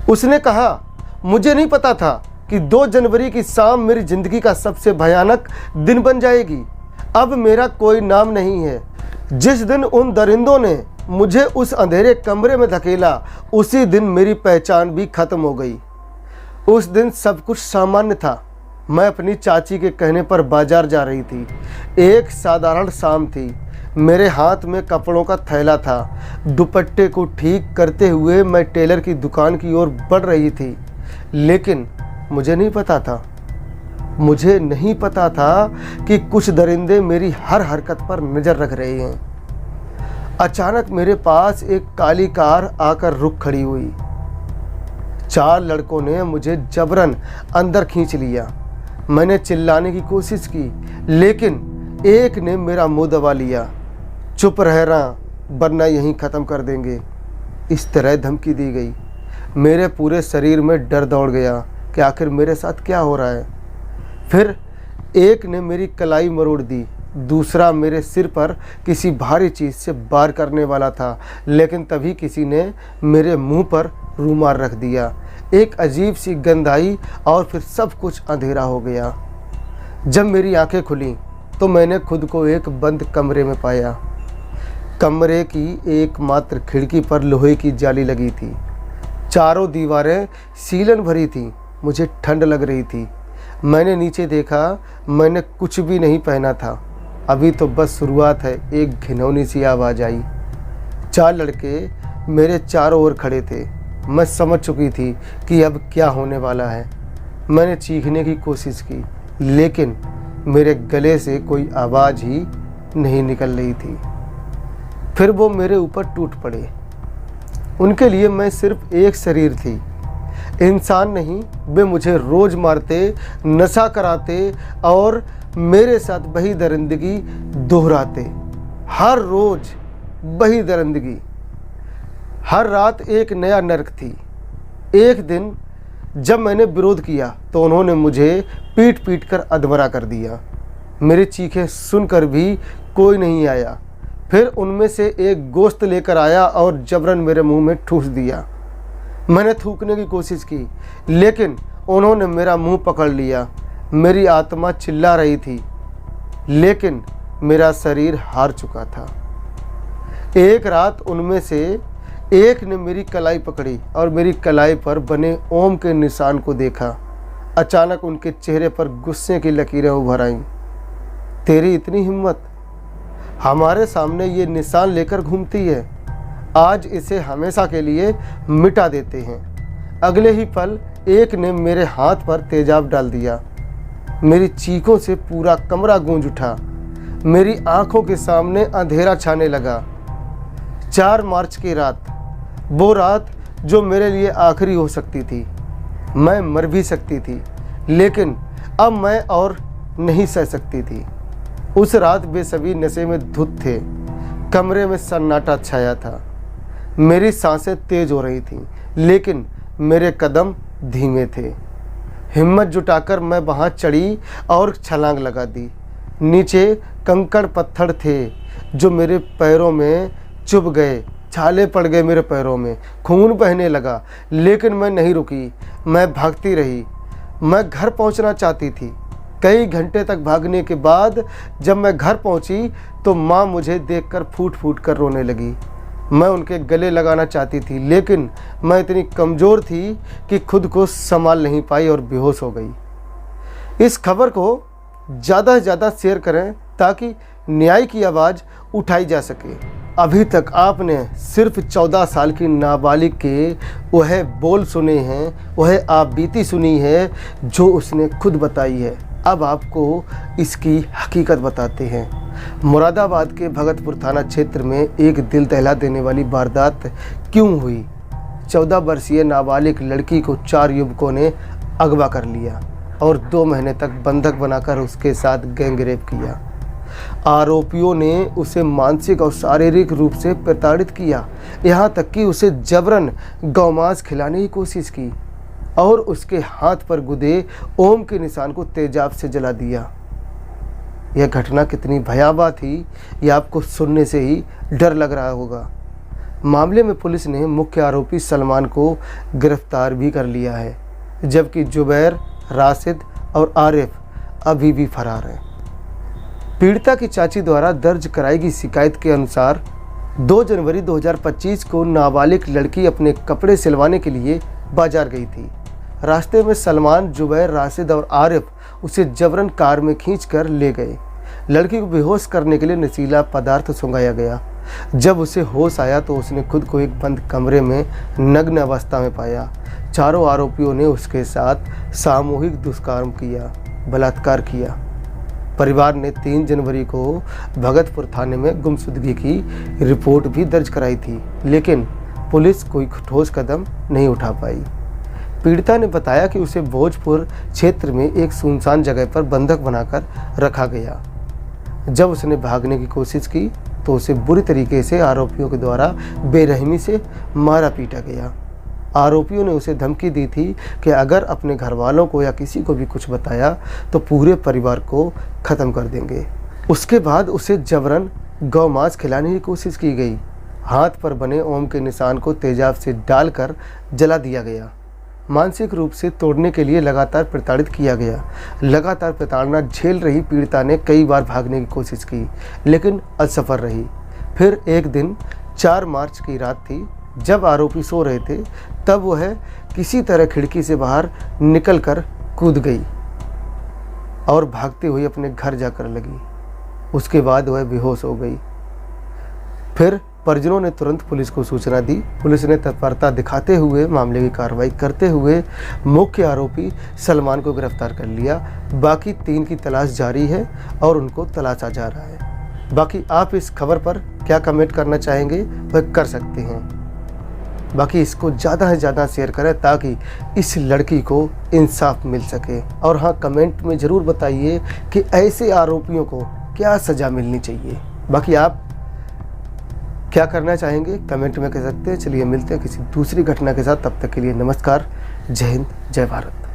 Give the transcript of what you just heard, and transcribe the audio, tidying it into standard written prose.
उसने कहा, मुझे नहीं पता था कि 2 जनवरी की शाम मेरी ज़िंदगी का सबसे भयानक दिन बन जाएगी। अब मेरा कोई नाम नहीं है। जिस दिन उन दरिंदों ने मुझे उस अंधेरे कमरे में धकेला, उसी दिन मेरी पहचान भी खत्म हो गई। उस दिन सब कुछ सामान्य था। मैं अपनी चाची के कहने पर बाजार जा रही थी। एक साधारण शाम थी। मेरे हाथ में कपड़ों का थैला था। दुपट्टे को ठीक करते हुए मैं टेलर की दुकान की ओर बढ़ रही थी, लेकिन मुझे नहीं पता था कि कुछ दरिंदे मेरी हर हरकत पर नज़र रख रहे हैं। अचानक मेरे पास एक काली कार आकर रुक खड़ी हुई। 4 लड़कों ने मुझे जबरन अंदर खींच लिया। मैंने चिल्लाने की कोशिश की, लेकिन एक ने मेरा मुंह दबा लिया। चुप रहना, वरना यहीं ख़त्म कर देंगे, इस तरह धमकी दी गई। मेरे पूरे शरीर में डर दौड़ गया कि आखिर मेरे साथ क्या हो रहा है। फिर एक ने मेरी कलाई मरोड़ दी। दूसरा मेरे सिर पर किसी भारी चीज़ से वार करने वाला था, लेकिन तभी किसी ने मेरे मुंह पर रूमाल रख दिया। एक अजीब सी गंध आई और फिर सब कुछ अंधेरा हो गया। जब मेरी आंखें खुलीं तो मैंने खुद को एक बंद कमरे में पाया। कमरे की एकमात्र खिड़की पर लोहे की जाली लगी थी। चारों दीवारें सीलन भरी थीं। मुझे ठंड लग रही थी। मैंने नीचे देखा। मैंने कुछ भी नहीं पहना था। अभी तो बस शुरुआत है। एक घिनौनी सी आवाज़ आई। 4 लड़के मेरे चारों ओर खड़े थे। मैं समझ चुकी थी कि अब क्या होने वाला है। मैंने चीखने की कोशिश की, लेकिन मेरे गले से कोई आवाज़ ही नहीं निकल रही थी। फिर वो मेरे ऊपर टूट पड़े। उनके लिए मैं सिर्फ एक शरीर थी, इंसान नहीं। वे मुझे रोज़ मारते, नशा कराते और मेरे साथ वही दरिंदगी दोहराते। हर रोज़ वही दरिंदगी। हर रात एक नया नर्क थी। एक दिन जब मैंने विरोध किया तो उन्होंने मुझे पीट पीट कर अधमरा कर दिया। मेरी चीखें सुनकर भी कोई नहीं आया। फिर उनमें से एक गोश्त लेकर आया और जबरन मेरे मुंह में ठूस दिया। मैंने थूकने की कोशिश की, लेकिन उन्होंने मेरा मुंह पकड़ लिया। मेरी आत्मा चिल्ला रही थी, लेकिन मेरा शरीर हार चुका था। एक रात उनमें से एक ने मेरी कलाई पकड़ी और मेरी कलाई पर बने ओम के निशान को देखा। अचानक उनके चेहरे पर गुस्से की लकीरें उभर आईं। तेरी इतनी हिम्मत, हमारे सामने ये निशान लेकर घूमती है। आज इसे हमेशा के लिए मिटा देते हैं। अगले ही पल एक ने मेरे हाथ पर तेजाब डाल दिया। मेरी चीखों से पूरा कमरा गूंज उठा। मेरी आंखों के सामने अंधेरा छाने लगा। 4 मार्च की रात, वो रात जो मेरे लिए आखिरी हो सकती थी। मैं मर भी सकती थी, लेकिन अब मैं और नहीं सह सकती थी। उस रात वे सभी नशे में धुत थे। कमरे में सन्नाटा छाया था। मेरी सांसें तेज हो रही थीं, लेकिन मेरे कदम धीमे थे। हिम्मत जुटाकर मैं वहाँ चढ़ी और छलांग लगा दी। नीचे कंकड़ पत्थर थे जो मेरे पैरों में चुभ गए। छाले पड़ गए मेरे पैरों में, खून बहने लगा, लेकिन मैं नहीं रुकी। मैं भागती रही। मैं घर पहुंचना चाहती थी। कई घंटे तक भागने के बाद जब मैं घर पहुंची तो माँ मुझे देखकर फूट फूट कर रोने लगी। मैं उनके गले लगाना चाहती थी, लेकिन मैं इतनी कमज़ोर थी कि खुद को संभाल नहीं पाई और बेहोश हो गई। इस खबर को ज़्यादा से ज़्यादा शेयर करें ताकि न्याय की आवाज़ उठाई जा सके। अभी तक आपने सिर्फ 14 साल की नाबालिग के वह बोल सुने हैं, वह आप बीती सुनी है जो उसने खुद बताई है। अब आपको इसकी हकीकत बताते हैं। मुरादाबाद के भगतपुर थाना क्षेत्र में एक दिल दहला देने वाली वारदात क्यों हुई। 14 वर्षीय नाबालिग लड़की को 4 युवकों ने अगवा कर लिया और 2 महीने तक बंधक बनाकर उसके साथ गैंगरेप किया। आरोपियों ने उसे मानसिक और शारीरिक रूप से प्रताड़ित किया, यहाँ तक कि उसे जबरन गौमांस खिलाने की कोशिश की और उसके हाथ पर गुदे ओम के निशान को तेजाब से जला दिया। यह घटना कितनी भयावह थी, यह आपको सुनने से ही डर लग रहा होगा। मामले में पुलिस ने मुख्य आरोपी सलमान को गिरफ्तार भी कर लिया है, जबकि जुबैर, राशिद और आरिफ अभी भी फरार हैं। पीड़िता की चाची द्वारा दर्ज कराई गई शिकायत के अनुसार 2 जनवरी 2025 को नाबालिग लड़की अपने कपड़े सिलवाने के लिए बाजार गई थी। रास्ते में सलमान, जुबैर, राशिद और आरिफ उसे जबरन कार में खींचकर ले गए। लड़की को बेहोश करने के लिए नशीला पदार्थ सुंघाया गया। जब उसे होश आया तो उसने खुद को एक बंद कमरे में नग्न अवस्था में पाया। चारों आरोपियों ने उसके साथ सामूहिक दुष्कर्म किया, बलात्कार किया। परिवार ने 3 जनवरी को भगतपुर थाने में गुमशुदगी की रिपोर्ट भी दर्ज कराई थी, लेकिन पुलिस कोई ठोस कदम नहीं उठा पाई। पीड़िता ने बताया कि उसे भोजपुर क्षेत्र में एक सुनसान जगह पर बंधक बनाकर रखा गया। जब उसने भागने की कोशिश की तो उसे बुरी तरीके से आरोपियों के द्वारा बेरहमी से मारा पीटा गया। आरोपियों ने उसे धमकी दी थी कि अगर अपने घर वालों को या किसी को भी कुछ बताया तो पूरे परिवार को ख़त्म कर देंगे। उसके बाद उसे जबरन गौ मांस खिलाने की कोशिश की गई। हाथ पर बने ओम के निशान को तेजाब से डालकर जला दिया गया। मानसिक रूप से तोड़ने के लिए लगातार प्रताड़ित किया गया। लगातार प्रताड़ना झेल रही पीड़िता ने कई बार भागने की कोशिश की, लेकिन असफल रही। फिर एक दिन 4 मार्च की रात थी, जब आरोपी सो रहे थे, तब वह किसी तरह खिड़की से बाहर निकलकर कूद गई और भागते हुए अपने घर जाकर लगी। उसके बाद वह बेहोश हो गई। फिर परिजनों ने तुरंत पुलिस को सूचना दी। पुलिस ने तत्परता दिखाते हुए मामले की कार्रवाई करते हुए मुख्य आरोपी सलमान को गिरफ्तार कर लिया। बाकी 3 की तलाश जारी है और उनको तलाशा जा रहा है। बाकी आप इस खबर पर क्या कमेंट करना चाहेंगे वह कर सकते हैं। बाकी इसको ज़्यादा से ज़्यादा शेयर करें ताकि इस लड़की को इंसाफ मिल सके। और हाँ, कमेंट में ज़रूर बताइए कि ऐसे आरोपियों को क्या सज़ा मिलनी चाहिए। बाकी आप क्या करना चाहेंगे कमेंट में कह सकते हैं। चलिए मिलते हैं किसी दूसरी घटना के साथ, तब तक के लिए नमस्कार। जय हिंद, जय भारत।